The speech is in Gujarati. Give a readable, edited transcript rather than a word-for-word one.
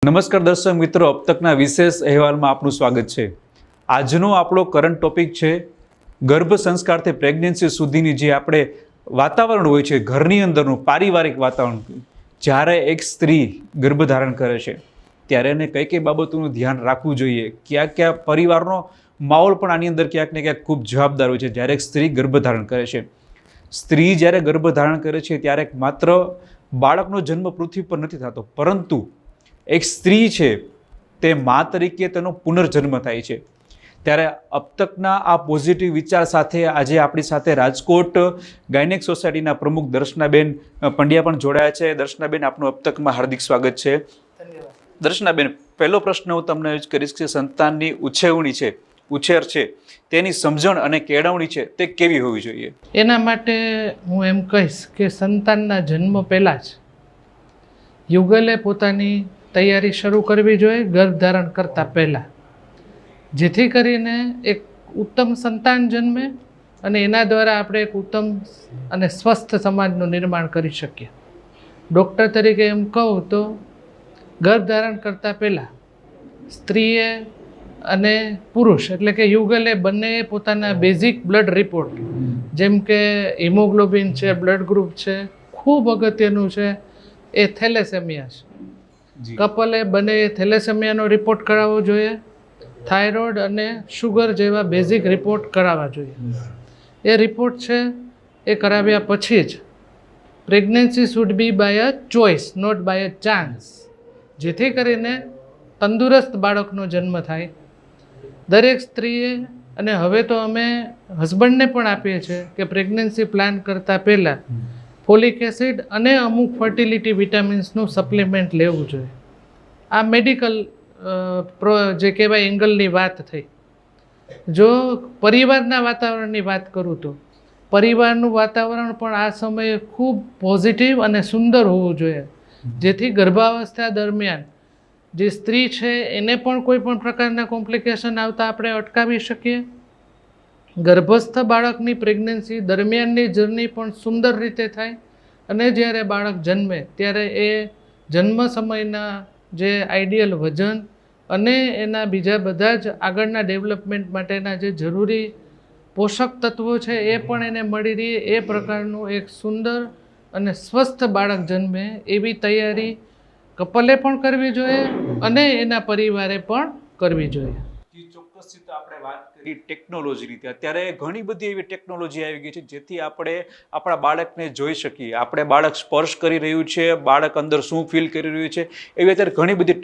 નમસ્કાર દર્શક મિત્રો, अब तकના વિશેષ અહેવાલમાં આપનું સ્વાગત છે। આજનો આપણો કરંટ ટોપિક છે ગર્ભ સંસ્કારથી પ્રેગ્નન્સી સુધીની જે આપણે વાતાવરણ હોય છે, ઘરની અંદરનું પારિવારિક વાતાવરણ। જ્યારે એક સ્ત્રી ગર્ભધારણ કરે છે ત્યારે એને કઈ કઈ બાબતોનું ધ્યાન રાખવું જોઈએ, કયા પરિવારનો માહોલ પણ આની અંદર ક્યાંક ને ક્યાંક ખૂબ જવાબદાર હોય છે। જ્યારે એક સ્ત્રી ગર્ભધારણ કરે છે, સ્ત્રી જ્યારે ગર્ભધારણ કરે છે ત્યારે માત્ર બાળકનો જન્મ પૃથ્વી પર નથી થતો, પરંતુ એક સ્ત્રી છે તે મા તરીકે તેનો પુનર્જન્મ થાય છે। ત્યારે अब तकના આ પોઝિટિવ વિચાર સાથે આજે આપણી સાથે રાજકોટ ગાયનેક સોસાયટીના પ્રમુખ દર્શનાબેન પંડ્યા પણ જોડાયા છે। દર્શનાબેન, આપનું अब तकમાં હાર્દિક સ્વાગત છે। ધન્યવાદ। દર્શનાબેન, પહેલો પ્રશ્ન હું તમને જ કરીશ કે સંતાનની ઉછેર છે તેની સમજણ અને કેળવણી છે તે કેવી હોવી જોઈએ? એના માટે હું એમ કહીશ કે સંતાનના જન્મ પહેલાં જ યુગલે પોતાની તૈયારી શરૂ કરવી જોઈએ ગર્ભધારણ કરતાં પહેલાં, જેથી કરીને એક ઉત્તમ સંતાન જન્મે અને એના દ્વારા આપણે એક ઉત્તમ અને સ્વસ્થ સમાજનું નિર્માણ કરી શકીએ। ડૉક્ટર તરીકે એમ કહું તો ગર્ભધારણ કરતાં પહેલાં સ્ત્રીએ અને પુરુષ એટલે કે યુગલે બંનેએ પોતાના બેઝિક બ્લડ રિપોર્ટ, જેમ કે હિમોગ્લોબિન છે, બ્લડ ગ્રુપ છે, ખૂબ અગત્યનું છે એ થેલેસેમિયા છે, કપલે બંને થેલેસેમિયાનો રિપોર્ટ કરાવવો જોઈએ। થાઇરોઇડ અને શુગર જેવા બેઝિક રિપોર્ટ કરાવવા જોઈએ। એ રિપોર્ટ છે એ કરાવ્યા પછી જ pregnancy should be by a choice, not by a chance, જેથી કરીને તંદુરસ્ત બાળકનો જન્મ થાય। દરેક સ્ત્રીએ, અને હવે તો અમે હસબન્ડને પણ આપીએ છીએ કે પ્રેગ્નન્સી પ્લાન કરતાં પહેલાં ફોલિક એસિડ અને અમુક ફર્ટિલિટી વિટામિન્સનું સપ્લિમેન્ટ લેવું જોઈએ। આ મેડિકલ જે કહેવાય એંગલની વાત થઈ। જો પરિવારના વાતાવરણની વાત કરું તો પરિવારનું વાતાવરણ પણ આ સમયે ખૂબ પોઝિટિવ અને સુંદર હોવું જોઈએ, જેથી ગર્ભાવસ્થા દરમિયાન જે સ્ત્રી છે એને પણ કોઈ પણ પ્રકારના કોમ્પ્લિકેશન આવતા આપણે અટકાવી શકીએ। ગર્ભસ્થ બાળકની પ્રેગ્નન્સી દરમિયાનની જર્ની પણ સુંદર રીતે થાય અને જ્યારે બાળક જન્મે ત્યારે એ જન્મ સમયના જે આઈડિયલ વજન અને એના બીજા બધા જ આગળના ડેવલપમેન્ટ માટેના જે જરૂરી પોષક તત્વો છે એ પણ એને મળી રહે, એ પ્રકારનું એક સુંદર અને સ્વસ્થ બાળક જન્મે એવી તૈયારી કપલે પણ કરવી જોઈએ અને એના પરિવારે પણ કરવી જોઈએ। ચોક્કસથી તો આપણે વાત કરી ટેકનોલોજીની, અત્યારે ઘણી બધી એવી ટેકનોલોજી આવી ગઈ છે જેથી આપણે આપણા બાળકને જોઈ શકીએ, આપણે બાળક સ્પર્શ કરી રહ્યું છે, બાળક અંદર શું ફીલ કરી રહ્યું છે, એવી અત્યારે ઘણી બધી